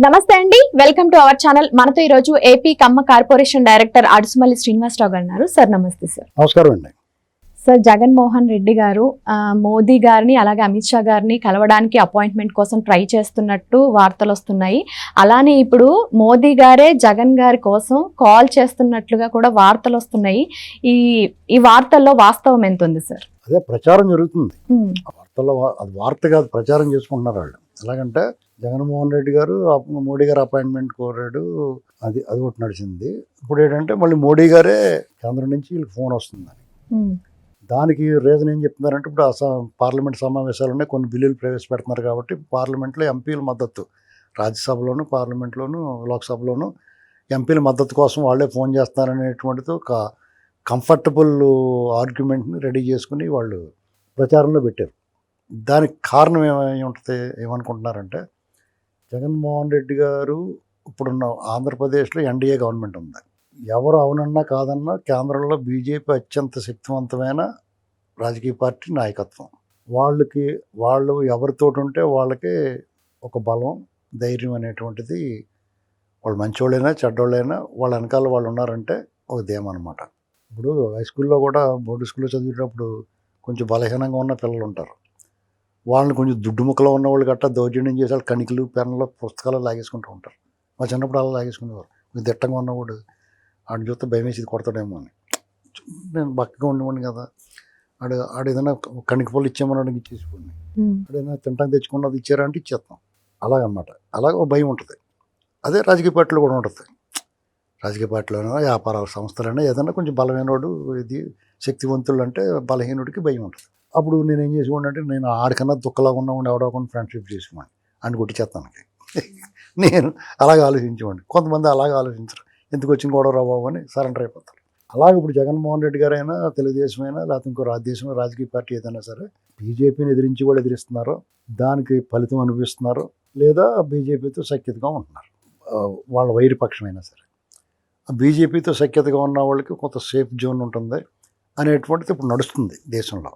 నమస్తే అండి, welcome to our channel. మనతో ఈ రోజు ఏపీ కమ్మ కార్పొరేషన్ డైరెక్టర్ అడుసుమల్లి శ్రీనివాసరావు గారు ఉన్నారు. సార్ నమస్తే. సార్ నమస్కారం అండి. సార్, జగన్మోహన్ రెడ్డి గారు మోదీ గారిని అలాగే అమిత్ షా గారిని కలవడానికి అపాయింట్మెంట్ కోసం ట్రై చేస్తున్నట్టు వార్తలు వస్తున్నాయి. అలానే ఇప్పుడు మోదీ గారే జగన్ గారి కోసం కాల్ చేస్తున్నట్లుగా కూడా వార్తలు వస్తున్నాయి. ఈ వార్తల్లో వాస్తవం ఎంత ఉంది సార్? అదే ప్రచారం జరుగుతుంది. వార్తల్లో అది వార్త కాదు, ప్రచారం చేసుకుంటున్నారు వాళ్ళు. ఎలాగంటే జగన్మోహన్ రెడ్డి గారు మోడీ గారు అపాయింట్మెంట్ కోరాడు, అది ఒకటి నడిచింది. ఇప్పుడు ఏంటంటే మళ్ళీ మోడీ గారే కేంద్రం నుంచి వీళ్ళకి ఫోన్ వస్తుందని. దానికి రీజన్ ఏం చెప్తున్నారంటే, ఇప్పుడు పార్లమెంట్ సమావేశాలు ఉన్నాయి, కొన్ని బిల్లులు ప్రవేశపెడుతున్నారు కాబట్టి పార్లమెంట్లో ఎంపీల మద్దతు, రాజ్యసభలోను పార్లమెంట్లోను లోక్సభలోను ఎంపీల మద్దతు కోసం వాళ్ళే ఫోన్ చేస్తున్నారనేటువంటిది ఒక కంఫర్టబుల్ ఆర్గ్యుమెంట్ని రెడీ చేసుకుని వాళ్ళు ప్రచారంలో పెట్టారు. దానికి కారణం ఉంటుంది, ఏమనుకుంటున్నారంటే, జగన్మోహన్ రెడ్డి గారు ఇప్పుడున్న ఆంధ్రప్రదేశ్లో ఎన్డీఏ గవర్నమెంట్ ఉంది. ఎవరు అవునన్నా కాదన్నా కేంద్రంలో బీజేపీ అత్యంత శక్తివంతమైన రాజకీయ పార్టీ నాయకత్వం. వాళ్ళు ఎవరితోటి ఉంటే వాళ్ళకి ఒక బలం, ధైర్యం అనేటువంటిది, వాళ్ళు మంచోళ్ళైనా చెడ్డోళ్ళైనా వాళ్ళ వెనకాల వాళ్ళు ఉన్నారంటే ఒక ధీమనమాట. ఇప్పుడు హై స్కూల్లో కూడా బోర్డు స్కూల్లో చదివేటప్పుడు కొంచెం బలహీనంగా ఉన్న పిల్లలు ఉంటారు. వాళ్ళని కొంచెం దుడ్డు ముక్కలో ఉన్నవాళ్ళు గట్టా దౌర్జన్యం చేసి వాళ్ళు కణికలు పెన్నులు పుస్తకాలు లాగేసుకుంటూ ఉంటారు. మా చిన్నప్పుడు అలా లాగేసుకునేవారు. కొంచెం దిట్టంగా ఉన్నవాడు ఆడిని చూస్తే భయం వేసి ఇది కొడతాడేమో అని. నేను బక్కగా ఉండేవాడిని కదా, ఆడు ఏదైనా కణిక పళ్ళు ఇచ్చేమని ఇచ్చేసిపోండి, ఆడైనా తింటానికి తెచ్చుకున్నది ఇచ్చారా అంటే ఇచ్చేస్తాం. అలాగనమాట. అలాగ ఒక భయం ఉంటుంది. అదే రాజకీయ పార్టీలో కూడా ఉంటుంది. రాజకీయ పార్టీలోనైనా వ్యాపారాల సంస్థలైనా ఏదైనా కొంచెం బలమైనవాడు, ఇది శక్తివంతులు అంటే బలహీనుడికి భయం ఉంటుంది. అప్పుడు నేను ఏం చేసేవాడిని అంటే, నేను ఆడికన్నా దుఃఖలాగా ఉన్నవాడిని ఎవడోకుండా ఫ్రెండ్షిప్ చేసేవాడిని అని కొట్టించేస్తానికి. నేను అలాగే ఆలోచించేవాడిని. కొంతమంది అలాగే ఆలోచించరు, ఎందుకు వచ్చిన గొడవ బాబు అని సరెండర్ అయిపోతారు. అలాగే ఇప్పుడు జగన్మోహన్ రెడ్డి గారైనా, తెలుగుదేశం అయినా, లేకపోతే ఇంకో దేశంలో రాజకీయ పార్టీ ఏదైనా సరే బీజేపీని ఎదిరించి కూడా ఎదిరిస్తున్నారు, దానికి ఫలితం అనిపిస్తున్నారు, లేదా బీజేపీతో సఖ్యతగా ఉంటున్నారు. వాళ్ళ వైరుపక్షమైనా సరే బీజేపీతో సఖ్యతగా ఉన్న వాళ్ళకి కొంత సేఫ్ జోన్ ఉంటుంది అనేటువంటిది ఇప్పుడు నడుస్తుంది దేశంలో.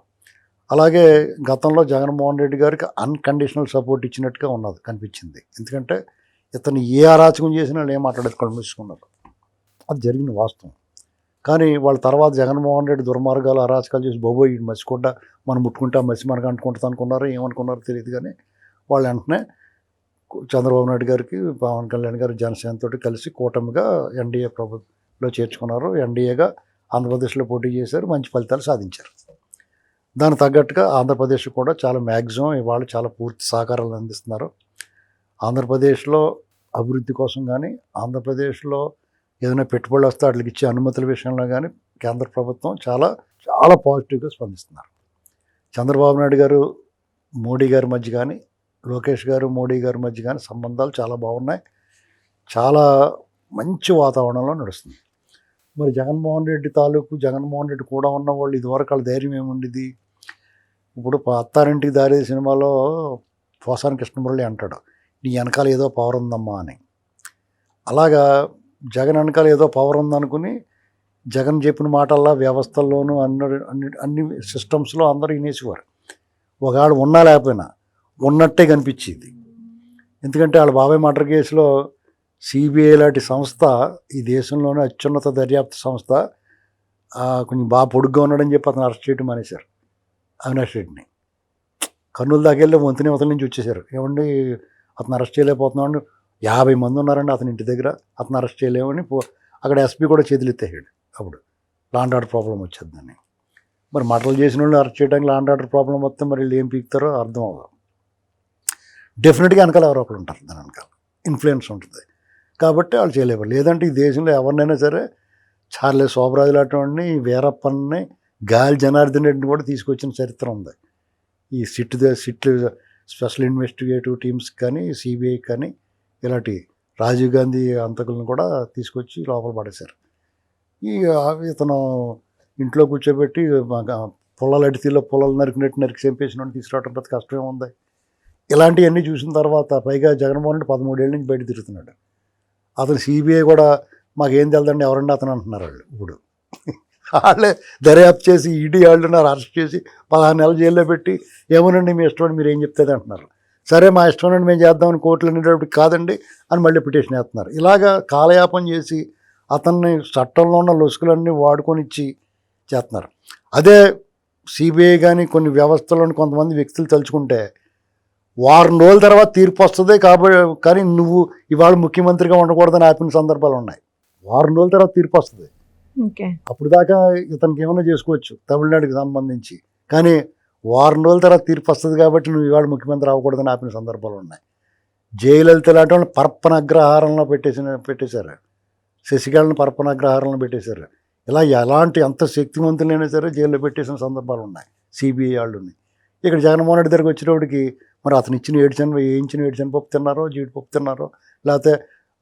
అలాగే గతంలో జగన్మోహన్ రెడ్డి గారికి అన్కండిషనల్ సపోర్ట్ ఇచ్చినట్టుగా ఉన్నది కనిపించింది. ఎందుకంటే ఇతను ఏ అరాచకం చేసినా వాళ్ళు ఏం మాట్లాడేసుకొని మూసుకున్నారు. అది జరిగిన వాస్తవం. కానీ వాళ్ళ తర్వాత జగన్మోహన్ రెడ్డి దుర్మార్గాలు అరాచకాలు చేసి బాబోయ్ ఈ మసికొడ్డ మనం ముట్టుకుంటా మసి మనకు అంటుకుంటుంది అనుకున్నారో ఏమనుకున్నారో తెలియదు. కానీ వాళ్ళు వెంటనే చంద్రబాబు నాయుడు గారికి, పవన్ కళ్యాణ్ గారు జనసేనతో కలిసి కూటమిగా ఎన్డీఏ ప్రభుత్వంలో చేర్చుకున్నారు. ఎన్డీఏగా ఆంధ్రప్రదేశ్లో పోటీ చేశారు, మంచి ఫలితాలు సాధించారు. దానికి తగ్గట్టుగా ఆంధ్రప్రదేశ్ కూడా చాలా మ్యాక్సిమం ఇవాళ చాలా పూర్తి సహకారాలు అందిస్తున్నారు. ఆంధ్రప్రదేశ్లో అభివృద్ధి కోసం కానీ, ఆంధ్రప్రదేశ్లో ఏదైనా పెట్టుబడులు వస్తే వాటికి ఇచ్చే అనుమతుల విషయంలో కానీ కేంద్ర ప్రభుత్వం చాలా చాలా పాజిటివ్గా స్పందిస్తున్నారు. చంద్రబాబు నాయుడు గారు మోడీ గారి మధ్య కానీ, లోకేష్ గారు మోడీ గారి మధ్య కానీ సంబంధాలు చాలా బాగున్నాయి. చాలా మంచి వాతావరణంలో నడుస్తుంది. మరి జగన్మోహన్ రెడ్డి కూడా ఉన్న వాళ్ళు ఇదివరకు వాళ్ళ ధైర్యం ఏముండేది? ఇప్పుడు అత్తారింటికి దారి సినిమాలో పోసాని కృష్ణమురళి అంటాడు, నీ వెనకాల ఏదో పవర్ ఉందమ్మా అని. అలాగా జగన్ వెనకాల ఏదో పవర్ ఉందనుకుని జగన్ చెప్పిన మాటల్లా వ్యవస్థల్లోనూ అన్ని సిస్టమ్స్లో అందరూ వినేసేవారు. ఒకవేళ ఉన్నా లేకపోయినా ఉన్నట్టే కనిపించేది. ఎందుకంటే వాళ్ళ బాబాయ్ మర్డర్ కేసులో సిబిఐ లాంటి సంస్థ, ఈ దేశంలోనే అత్యున్నత దర్యాప్తు సంస్థ, కొంచెం బాగా పొడుగ్గా ఉన్నాడని చెప్పి అతను అరెస్ట్ చేయడం మానేశారు. అవినాష్ రెడ్డిని కర్నూలు దాకా వెళ్ళి వంతుని అవతల నుంచి వచ్చేసారు. ఏమండి అతను అరెస్ట్ చేయలేకపోతున్నాడు, 50 మంది ఉన్నారండి అతని ఇంటి దగ్గర, అతను అరెస్ట్ చేయలేమని అక్కడ ఎస్పీ కూడా చేతులు ఎత్తేసాడు. అప్పుడు లాండ్ ఆర్డర్ ప్రాబ్లం వచ్చేద్దని. మరి మర్డర్లు చేసిన వాళ్ళు అరెస్ట్ చేయడానికి లాండ్ ఆర్డర్ ప్రాబ్లం వస్తే మరి వీళ్ళు ఏం పీకుతారో అర్థం అవ్వదు. డెఫినెట్గా వెనకాల ఎవరో ఒకరు ఉంటారు, దాని వెనకాల ఇన్ఫ్లుయెన్స్ ఉంటుంది. కాబట్టి వాళ్ళు చేయలేరు. లేదంటే ఈ దేశంలో ఎవరినైనా సరే చార్లెస్ శోభరాజు లాంటి వీరప్పన్ని, గాలి జనార్దన్ రెడ్డిని కూడా తీసుకొచ్చిన చరిత్ర ఉంది. ఈ సిట్లు స్పెషల్ ఇన్వెస్టిగేటివ్ టీమ్స్ కానీ, సిబిఐ కానీ, ఇలాంటి రాజీవ్ గాంధీ అంతకులను కూడా తీసుకొచ్చి లోపల పడేశారు. ఇతను ఇంట్లో కూర్చోబెట్టి పొలాలు అడితీలో పొలాలు నరికి చంపేసిన తీసుకురావడం పెద్ద కష్టమే ఉంది. ఇలాంటివన్నీ చూసిన తర్వాత పైగా జగన్మోహన్ రెడ్డి 13 ఏళ్ళ నుంచి బయట తిరుగుతున్నాడు. అతను సిబిఐ కూడా మాకేం తెలదండి ఎవరండి అతను అంటున్నారు వాళ్ళు. ఇప్పుడు వాళ్ళే దర్యాప్తు చేసి ఈడీ వాళ్ళున్నారు అరెస్ట్ చేసి 16 నెలలు జైల్లో పెట్టి ఏమోనండి మీ ఇష్టం మీరు ఏం చెప్తుంది అంటున్నారు. సరే మా ఇష్టం నుండి మేము చేద్దామని కోర్టులు అనేటప్పటికి కాదండి అని మళ్ళీ పిటిషన్ వేస్తున్నారు. ఇలాగా కాలయాపన చేసి అతన్ని చట్టంలో ఉన్న లొసుకులన్నీ వాడుకొని ఇచ్చి చేస్తున్నారు. అదే సిబిఐ కానీ కొన్ని వ్యవస్థలోని కొంతమంది వ్యక్తులు తలుచుకుంటే వారం రోజుల తర్వాత తీర్పు వస్తుంది కాబట్టి, కానీ నువ్వు ఇవాళ ముఖ్యమంత్రిగా ఉండకూడదని ఆపిన సందర్భాలు ఉన్నాయి. వారం రోజుల తర్వాత తీర్పు వస్తుంది, అప్పుడు దాకా ఇతనికి ఏమైనా చేసుకోవచ్చు తమిళనాడుకి సంబంధించి, కానీ వారం రోజుల తర్వాత తీర్పు వస్తుంది కాబట్టి నువ్వు ఇవాళ ముఖ్యమంత్రి అవ్వకూడదని ఆపిన సందర్భాలు ఉన్నాయి. జయలలిత లాంటి వాళ్ళని పరప్పనగ్రహారంలో పెట్టేశారు, శశికళను పరప్పనగ్రహారంలో పెట్టేశారు. ఇలా ఎలాంటి ఎంత శక్తివంతులైనా సరే జైల్లో పెట్టేసిన సందర్భాలు ఉన్నాయి సిబిఐ వాళ్ళని. ఇక్కడ జగన్మోహన్ రెడ్డి దగ్గరికి వచ్చేటప్పటికి మరి అతను ఇచ్చిన ఏడ్చని పప్పు తిన్నారో, జీడిపప్పు తిన్నారో, లేకపోతే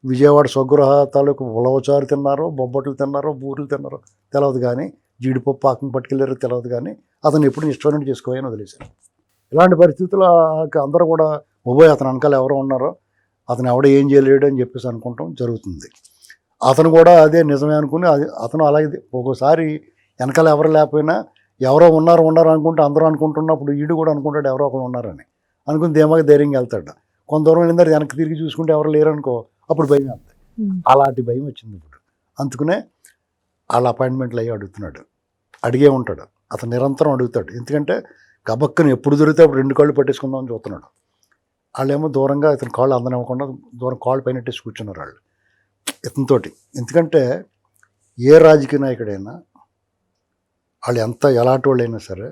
విజయవాడ స్వగృహ తాలూకు ఉలవచారు తిన్నారో, బొబ్బట్లు తిన్నారో, బూరెలు తిన్నారో తెలియదు, కానీ జీడిపప్పు పాకం పట్టుకెళ్ళారో తెలియదు, కానీ అతను ఎప్పుడు ఇష్టమైనట్టు చేసుకోవాలని వదిలేశారు. ఇలాంటి పరిస్థితుల్లో అందరూ కూడా అతను వెనకాల ఎవరో ఉన్నారో, అతను ఎవడో ఏం చేయలేడు అని చెప్పేసి అనుకుంటాం జరుగుతుంది. అతను కూడా అదే నిజమే అనుకుని అతను అలాగే ఒక్కోసారి వెనకాల ఎవరు లేకపోయినా ఎవరో ఉన్నారు అనుకుంటే అందరూ అనుకుంటున్నప్పుడు ఈడు కూడా అనుకుంటాడు ఎవరో ఒకరు ఉన్నారని అనుకుని ధీమాగా ధైర్యంగా వెళ్తాడు. కొంత దూరం వెళ్ళిన తర్వాత వెనక్కి తిరిగి చూసుకుంటే ఎవరు లేరనుకో, అప్పుడు భయం వెళ్తాయి. అలాంటి భయం వచ్చింది ఇప్పుడు. అందుకనే వాళ్ళ అపాయింట్మెంట్లు అయ్యి అడుగుతున్నాడు, అడిగే ఉంటాడు, అతను నిరంతరం అడుగుతాడు. ఎందుకంటే గబక్కను ఎప్పుడు దొరికితే అప్పుడు 2 కాళ్ళు పట్టేసుకుందామని చూస్తున్నాడు. వాళ్ళేమో దూరంగా ఇతను కాళ్ళు అందనివ్వకుండా దూరం కాళ్ళు పైన పెట్టేసి కూర్చున్నారు వాళ్ళు ఇతనితోటి. ఎందుకంటే ఏ రాజకీయ నాయకుడైనా వాళ్ళు ఎలాంటి వాళ్ళు అయినా సరే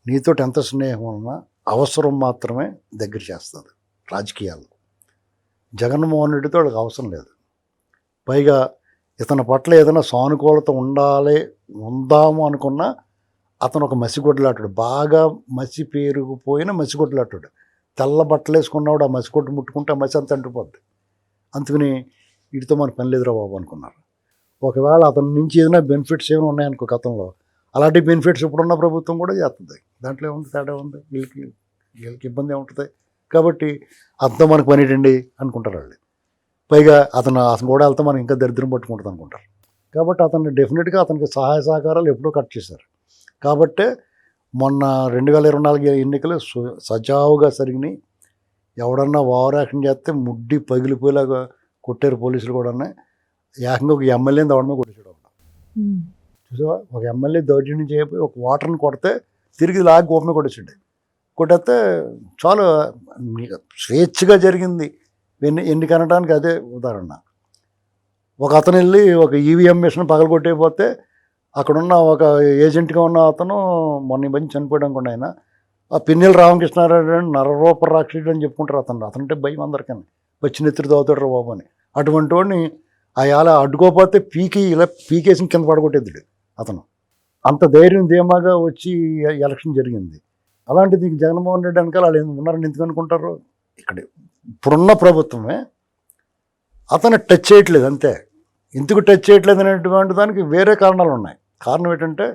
నీతోటి ఎంత స్నేహం ఉన్నా అవసరం మాత్రమే దగ్గర చేస్తుంది రాజకీయాల్లో. జగన్మోహన్ రెడ్డితో వాళ్ళకి అవసరం లేదు. పైగా ఇతని పట్ల ఏదైనా సానుకూలత ఉందాము అనుకున్నా అతను ఒక మసిగొడ్డలాటాడు, బాగా మసి పేరుకుపోయిన మసిగొడ్డలాటాడు. తెల్ల బట్టలు వేసుకున్నవాడు ఆ మసిగొడ్డు ముట్టుకుంటే ఆ మసి అంత అంటుపోద్ది. అందుకని వీటితో మనకు పని లేదురా బాబు అనుకున్నారు. ఒకవేళ అతని నుంచి ఏదైనా బెనిఫిట్స్ ఏమైనా ఉన్నాయనుకో గతంలో, అలాంటి బెనిఫిట్స్ ఇప్పుడున్న ప్రభుత్వం కూడా చేస్తుంది. దాంట్లో ఏముంది, తేడా ఉంది, వీళ్ళకి ఇబ్బంది ఏముంటుంది. కాబట్టి అతనితో మనకు పని ఏంటండి అనుకుంటారు వాళ్ళు. పైగా అతను కూడా వెళ్తే మనకి ఇంకా దరిద్రం పట్టుకుంటుంది అనుకుంటారు. కాబట్టి అతన్ని డెఫినెట్గా అతనికి సహాయ సహకారాలు ఎప్పుడూ కట్ చేశారు. కాబట్టే మొన్న 2024 ఎన్నికలు సజావుగా జరిగినాయి. ఎవడన్నా ఓవర్ యాక్షన్ చేస్తే ముడ్డి పగిలిపోయేలాగా కొట్టారు పోలీసులు కూడా. ఏకంగా ఒక ఎమ్మెల్యేని దవడమే కొట్టేసాడు. చూసావా, ఒక ఎమ్మెల్యే దౌర్జన్యం చేయకపోయి ఒక వాటర్ని కొడితే తిరిగి లాగి గోపమే కొట్టేసాడు. కొట్టేస్తే చాలా స్వేచ్ఛగా జరిగింది ఎన్నిక అనడానికి అదే ఉదాహరణ. ఒక అతను వెళ్ళి ఒక ఈవీఎం మిషన్ పగలగొట్టేపోతే అక్కడున్న ఒక ఏజెంట్గా ఉన్న అతను మొన్న మంచి చనిపోయాడు అనుకోండి. ఆయన ఆ పిన్నెల రామకృష్ణారెడ్డి నరరూప రాక్షసుడు అని చెప్పుకుంటారు. అతనంటే భయం అందరికీ, వచ్చి నెత్తురు తోతాడు బాబు అని. అటువంటి వాడిని అలా అడ్డుకోపోతే పీకేసి కింద పడగొట్టేద్దుడు అతను. అంత ధైర్యం ధీమాగా వచ్చి ఎలక్షన్ జరిగింది. అలాంటిది జగన్మోహన్ రెడ్డి వెనకాల వాళ్ళు ఉన్నారని ఎందుకు అనుకుంటారు? ఇక్కడ ఇప్పుడున్న ప్రభుత్వమే అతను టచ్ చేయట్లేదు అంతే. ఎందుకు టచ్ చేయట్లేదు అనేటువంటి దానికి వేరే కారణాలు ఉన్నాయి. కారణం ఏంటంటే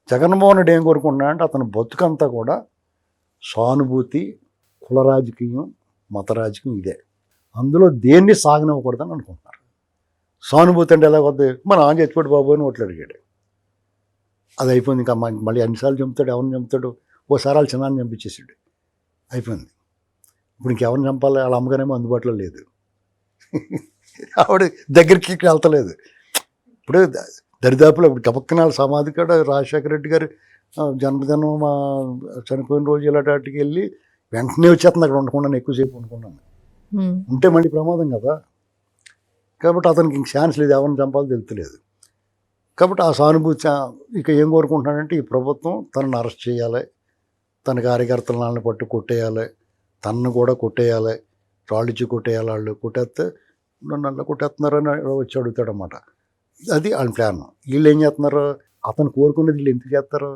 జగన్మోహన్ రెడ్డి ఏం కోరుకుంటున్నాడంటే అతని బతుకంతా కూడా సానుభూతి, కుల రాజకీయం, మత రాజకీయం ఇదే. అందులో దేన్ని సాగనివ్వకూడదని అనుకుంటున్నారు. సానుభూతి అంటే ఎలా వద్దు, మన ఆన్ చచ్చిపోయాడు బాబు అని ఓట్లు అడిగాడు, అది అయిపోయింది. ఇంకా మళ్ళీ అన్నిసార్లు చంపుతాడు, ఎవరిని చంపుతాడు, ఓసారి వాళ్ళ చిన్నాన్ని చంపించేసాడు, అయిపోయింది. ఇప్పుడు ఇంకెవరిని చంపాలి, వాళ్ళ అమ్మగానేమో అందుబాటులో లేదు, ఆవిడ దగ్గరికి వెళ్తలేదు. ఇప్పుడు దరిదాపులో ఇప్పుడు గబక్కనాల సమాధి కాడ రాజశేఖర రెడ్డి గారి జన్మదినం మా చనిపోయిన రోజు ఇలాంటికి వెళ్ళి వెంటనే వచ్చేస్తుంది. అక్కడ ఉండకుండా ఎక్కువసేపు అనుకున్నాను, ఉంటే మళ్ళీ ప్రమాదం కదా. కాబట్టి అతనికి ఇంక ఛాన్స్ లేదు, ఎవరిని చంపాలో తెలుస్తలేదు. కాబట్టి ఆ సానుభూతి ఇక ఏం కోరుకుంటున్నాడంటే ఈ ప్రభుత్వం తనను అరెస్ట్ చేయాలి, తన కార్యకర్తలను పట్టు కొట్టేయాలి, తనను కూడా కొట్టేయాలి, రాళ్ళిచ్చి కొట్టేయాలి. వాళ్ళు కొట్టేస్తే నన్ను కొట్టేస్తున్నారని వచ్చి అడుగుతాడు అన్నమాట. అది వాళ్ళ ప్లాన్. వీళ్ళు ఏం చేస్తున్నారు, అతను కోరుకున్నది వీళ్ళు ఎందుకు చేస్తారు?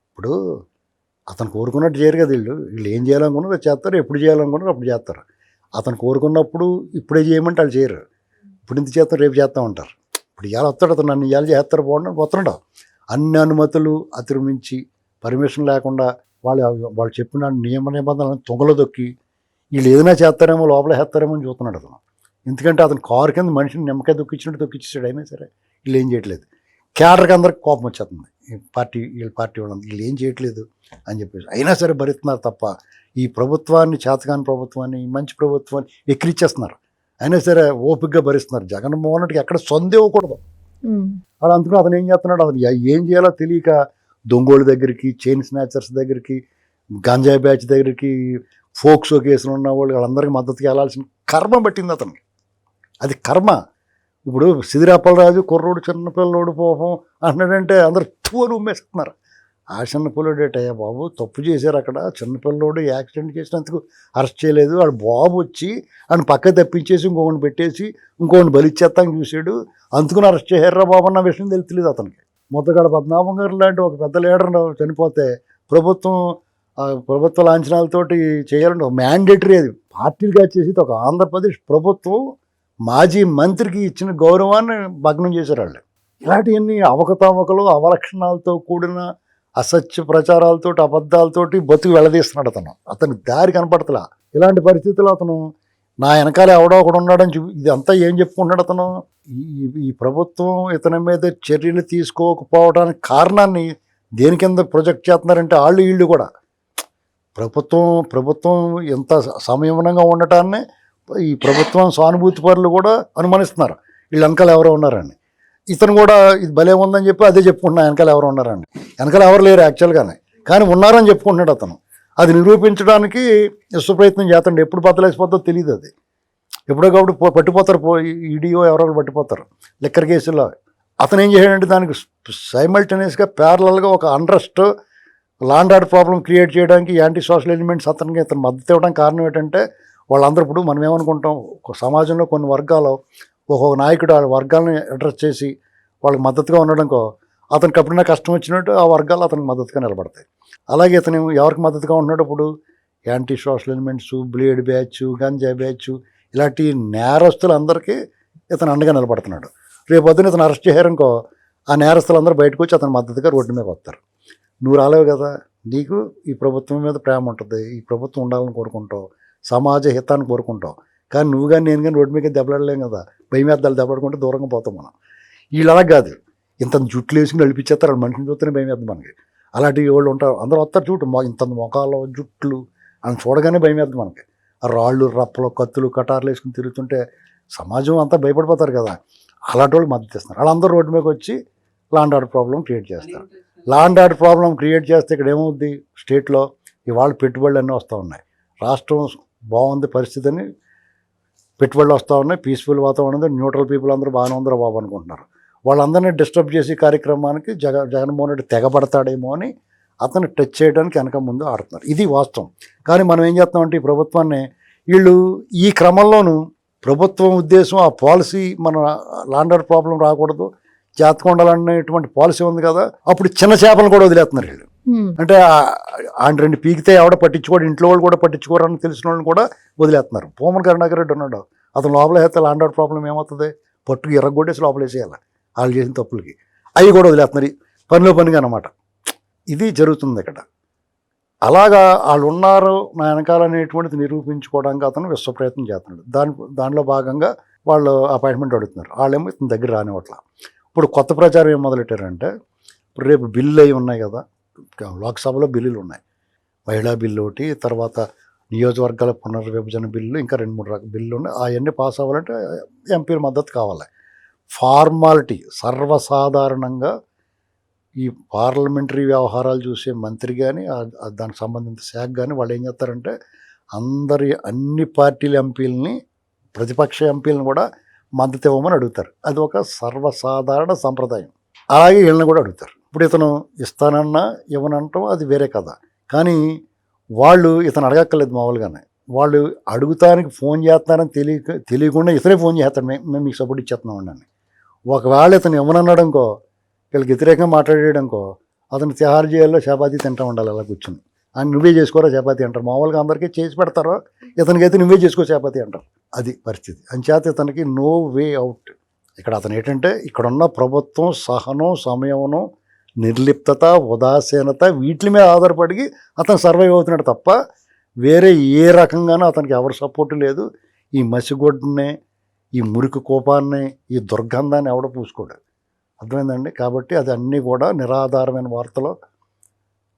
ఇప్పుడు అతను కోరుకున్నట్టు చేయరు కదా వీళ్ళు ఏం చేయాలనుకున్నారో చేస్తారు, ఎప్పుడు చేయాలనుకున్నారో అప్పుడు చేస్తారు. అతను కోరుకున్నప్పుడు ఇప్పుడే చేయమంటే వాళ్ళు చేయరు, ఇప్పుడు ఇంత చేస్తారు రేపు చేస్తూ ఉంటారు. ఇప్పుడు ఇవాళ వస్తాడు అతను, నన్ను ఇవాళ చేస్తారు బాగుండని వస్తున్నాడు. అన్ని అనుమతులు అతిక్రమించి పర్మిషన్ లేకుండా వాళ్ళు చెప్పిన నియమ నిబంధనలను తొంగలో దొక్కి వీళ్ళు ఏదైనా చేస్తారేమో, లోపల వేస్తారేమో అని చూస్తున్నాడు అతను. ఎందుకంటే అతను కారు కింద మనిషిని నిమ్మకాయ దొక్కించినట్టు దొక్కిచ్చాడు. అయినా సరే వీళ్ళు ఏం చేయట్లేదు. క్యాడర్కి అందరికి కోపం వచ్చేస్తుంది. ఈ వీళ్ళ పార్టీ వాళ్ళందరూ వీళ్ళు ఏం చేయట్లేదు అని చెప్పేసి అయినా సరే భరిస్తున్నారు తప్ప ఈ ప్రభుత్వాన్ని, చేతకాని ప్రభుత్వాన్ని, మంచి ప్రభుత్వాన్ని ఎక్కిరిచ్చేస్తున్నారు. అయినా సరే ఓపికగా భరిస్తున్నారు. జగన్మోహన్ రెడ్డికి ఎక్కడ సొంత ఇవ్వకూడదు. అలా అందుకని అతను ఏం చేస్తున్నాడు, అతను ఏం చేయాలో తెలియక దొంగోళ్ళ దగ్గరికి, చైన్ స్నాచర్స్ దగ్గరికి, గంజాయి బ్యాచ్ దగ్గరికి, ఫోక్సో కేసులు ఉన్న వాళ్ళు వాళ్ళందరికీ మద్దతుగా వెళ్ళాల్సిన కర్మ పట్టింది అతనికి. అది కర్మ. ఇప్పుడు సిదిరాపలరాజు కుర్రోడు చిన్నపిల్లోడు పోపం అంటున్నాడంటే అందరు తూరు ఉమ్మేస్తున్నారు. ఆ చిన్నపిల్లోడేటయ్యా బాబు, తప్పు చేశారు అక్కడ, చిన్నపిల్లోడు యాక్సిడెంట్ చేసినందుకు అరెస్ట్ చేయలేదు, వాడు బాబు వచ్చి ఆయన పక్క తప్పించేసి ఇంకొకటి పెట్టేసి ఇంకొకటి బలిచ్చేస్తానికి చూశాడు, అందుకుని అరెస్ట్ చేశారా బాబు అన్న విషయం తెలియలేదు అతనికి. ముద్దగడ పద్మనాభం గారు లాంటి ఒక పెద్ద లీడర్ చనిపోతే ప్రభుత్వ లాంఛనాలతోటి చేయాలంటే ఒక మ్యాండేటరీ, అది పార్టీలుగా చేసి ఒక ఆంధ్రప్రదేశ్ ప్రభుత్వం మాజీ మంత్రికి ఇచ్చిన గౌరవాన్ని భగ్నం చేశారు వాళ్ళు. ఇలాంటివన్నీ అవకతవకలు, అవలక్షణాలతో కూడిన అసత్య ప్రచారాలతో, అబద్ధాలతోటి బతుకు వెళ్ళదీస్తున్నాడు అతను దారి కనపడతలా. ఇలాంటి పరిస్థితుల్లో అతను నా వెనకాల ఎవడో ఒకడు ఉన్నాడని ఇదంతా ఏం చెప్పుకుంటున్నాడు అతను. ఈ ప్రభుత్వం ఇతని మీద చర్యలు తీసుకోకపోవడానికి కారణాన్ని దేని కింద ప్రొజెక్ట్ చేస్తున్నారంటే వీళ్ళు కూడా ప్రభుత్వం ఎంత సంయమనంగా ఉండటాన్ని ఈ ప్రభుత్వం సానుభూతి పరులు కూడా అనుమానిస్తున్నారు, వీళ్ళు వెనకాల ఎవరో ఉన్నారని. ఇతను కూడా ఇది భలే ఉందని చెప్పి అదే చెప్పుకుంటున్నా, వెనకాల ఎవరు ఉన్నారని. వెనకాల ఎవరు లేరు యాక్చువల్గానే, కానీ ఉన్నారని చెప్పుకుంటున్నాడు అతను. అది నిరూపించడానికి విశ్వప్రయత్నం చేస్తాడు. ఎప్పుడు బద్దలేసిపోతుందో తెలియదు. అది ఎప్పుడో కాబట్టి పట్టిపోతారు, ఈడీఓ ఎవరో పట్టిపోతారు లిక్కర్ కేసులో. అతను ఏం చేశాడంటే దానికి సైమల్టేనియస్గా ప్యారలల్గా ఒక unrest, law and order problem create చేయడానికి యాంటీ సోషల్ ఎలిమెంట్స్ ఇతను మద్దతు ఇవ్వడానికి కారణం ఏంటంటే వాళ్ళందరూ ఇప్పుడు మనం ఏమనుకుంటాం, ఒక సమాజంలో కొన్ని వర్గాలు ఒక్కొక్క నాయకుడు ఆ వర్గాలను అడ్రస్ చేసి వాళ్ళకి మద్దతుగా ఉండడంకో అతనికి ఎప్పుడైనా కష్టం వచ్చినట్టు ఆ వర్గాలు అతనికి మద్దతుగా నిలబడతాయి. అలాగే ఇతను ఎవరికి మద్దతుగా ఉంటున్నాడు ఇప్పుడు anti social elements, blade batch, గంజాయి బ్యాచ్ ఇలాంటి నేరస్తులందరికీ ఇతను అండగా నిలబడుతున్నాడు. రేపు పొద్దున ఇతను అరెస్ట్ చేశారనుకో ఆ నేరస్తులందరూ బయటకు వచ్చి అతని మద్దతుగా రోడ్డు మీద వస్తారు. నువ్వు రాలేవు కదా, నీకు ఈ ప్రభుత్వం మీద ప్రేమ ఉంటుంది, ఈ ప్రభుత్వం ఉండాలని కోరుకుంటావు, సమాజ హితాన్ని కోరుకుంటావు. కానీ నువ్వు కానీ నేను కానీ రోడ్డు మీద దెబ్బలాడలేం కదా, భయం మీద దెబ్బలాడుకుంటే దూరంగా పోతాం మనం. వీళ్ళు అలా కాదు, ఇంత జుట్లు వేసుకుని నడిపించేస్తారు, మనిషిని చూస్తేనే భయం వేద్దాం మనకి. అలాంటి వాళ్ళు ఉంటారు, అందరూ వస్తారు చూడు, ఇంత మొఖాలు జుట్లు అని చూడగానే భయం వేద్దాం మనకి. ఆ రాళ్ళు, రప్పలు, కత్తులు, కటార్లు వేసుకుని తిరుగుతుంటే సమాజం అంతా భయపడిపోతారు కదా. అలాంటి వాళ్ళు మద్దతు ఇస్తున్నారు. వాళ్ళందరూ రోడ్డు మీదకి వచ్చి law and order problem create చేస్తారు. Law and order problem create చేస్తే ఇక్కడ ఏమవుద్ది, స్టేట్లో ఇవాళ పెట్టుబడులు అన్నీ వస్తూ ఉన్నాయి, రాష్ట్రం బాగుంది పరిస్థితి అని పెట్టుబడులు వస్తూ ఉన్నాయి, పీస్ఫుల్ వాతావరణం, న్యూట్రల్ పీపుల్ అందరూ బాగానే ఉందరో బాబు అనుకుంటున్నారు. వాళ్ళందరినీ డిస్టర్బ్ చేసి కార్యక్రమానికి జగన్మోహన్ రెడ్డి తెగబడతాడేమో అని అతను టచ్ చేయడానికి వెనక ముందు ఆడుతున్నారు. ఇది వాస్తవం. కానీ మనం ఏం చేస్తామంటే ఈ ప్రభుత్వాన్ని వీళ్ళు ఈ క్రమంలోనూ ప్రభుత్వం ఉద్దేశం ఆ పాలసీ మన లాండర్ ప్రాబ్లం రాకూడదు, జాతకొండాలనేటువంటి పాలసీ ఉంది కదా, అప్పుడు చిన్న చేపలను కూడా వదిలేస్తున్నారు వీళ్ళు. అంటే ఆయన రెండు పీకితే ఎవడ పట్టించుకోడు, ఇంట్లో వాళ్ళు కూడా పట్టించుకోరు అని తెలిసిన వాళ్ళని కూడా వదిలేస్తున్నారు. పూమన్ కరుణాకర్ రెడ్డి ఉన్నాడు, అతను లోపల వేస్తే లాండర్ ప్రాబ్లం ఏమవుతుంది, పట్టుకు ఎర్రగొట్టేసి లోపల వేసేయాలి వాళ్ళు చేసిన తప్పులకి. అవి కూడా వదిలేస్తున్నారు పనిలో పనిగా అన్నమాట. ఇది జరుగుతుంది ఇక్కడ. అలాగా వాళ్ళు ఉన్నారు నా వెనకాలనేటువంటిది నిరూపించుకోవడానికి అతను విశ్వప్రయత్నం చేస్తున్నాడు. దానిలో భాగంగా వాళ్ళు అపాయింట్మెంట్ అడుగుతున్నారు. వాళ్ళేమో ఇతని దగ్గర రానివ్వట్ల. ఇప్పుడు కొత్త ప్రచారం ఏం మొదలెట్టారంటే, ఇప్పుడు రేపు బిల్లు అవి ఉన్నాయి కదా, లోక్సభలో బిల్లులు ఉన్నాయి, మహిళా బిల్లు ఒకటి, తర్వాత నియోజకవర్గాల పునర్విభజన బిల్లు, ఇంకా 2-3 రకాల బిల్లు ఉన్నాయి. అవన్నీ పాస్ అవ్వాలంటే ఎంపీల మద్దతు కావాలి. ఫార్మాలిటీ. సర్వసాధారణంగా ఈ పార్లమెంటరీ వ్యవహారాలు చూసే మంత్రి కానీ దానికి సంబంధించిన శాఖ కానీ వాళ్ళు ఏం చేస్తారంటే అన్ని పార్టీల ఎంపీలని, ప్రతిపక్ష ఎంపీలను కూడా మద్దతు ఇవ్వమని అడుగుతారు. అది ఒక సర్వసాధారణ సంప్రదాయం. అలాగే వీళ్ళని కూడా అడుగుతారు. ఇప్పుడు ఇతను ఇస్తానన్నా ఇవ్వనంటాం అది వేరే కథ. కానీ వాళ్ళు ఇతను అడగక్కర్లేదు మామూలుగానే. వాళ్ళు అడుగుతానికి ఫోన్ చేస్తున్నారని తెలియకుండా ఇతనే ఫోన్ చేస్తాడు, మేము మీకు సపోర్ట్ ఇచ్చేస్తున్నాం అని. ఒకవేళ ఇతను ఇవ్వనన్నాడనుకో, వీళ్ళకి వ్యతిరేకంగా మాట్లాడేయడంకో, అతను తిహార్ జైల్లో చపాతీ తింటూ ఉండాలి అలా కూర్చుని. అని నువ్వే చేసుకోరా చపాతీ అంటారు. మామూలుగా అందరికీ చేసి పెడతారో, ఇతనికైతే నువ్వే చేసుకో చపాతీ అంటారు. అది పరిస్థితి. అంచేత ఇతనికి నో వే అవుట్. ఇక్కడ అతను ఏంటంటే ఇక్కడున్న ప్రభుత్వం సహనం, సంయమనం, నిర్లిప్తత, ఉదాసీనత వీటి మీద ఆధారపడి అతను సర్వైవ్ అవుతున్నాడు తప్ప వేరే ఏ రకంగానూ అతనికి ఎవరి సపోర్టు లేదు. ఈ మసిగొడ్డనే, ఈ మురికి కోపాన్ని, ఈ దుర్గంధాన్ని ఎవడో పూసుకోడు. అర్థమైందండి. కాబట్టి అది అన్నీ కూడా నిరాధారమైన వార్తలు.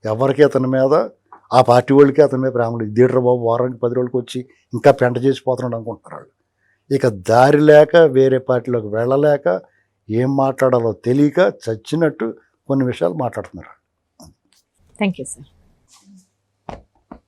ఎవరికి అతని మీద, ఆ పార్టీ వాళ్ళకి అతని మీద ప్రేమ లేదు. ఇదేంట్రా బాబు వారానికి 10 రోజులకి వచ్చి ఇంకా పెంట చేసిపోతున్నాడు అనుకుంటున్నారు వాళ్ళు. ఇక దారి లేక వేరే పార్టీలోకి వెళ్ళలేక ఏం మాట్లాడాలో తెలియక చచ్చినట్టు కొన్ని విషయాలు మాట్లాడుతున్నారు. Thank you sir.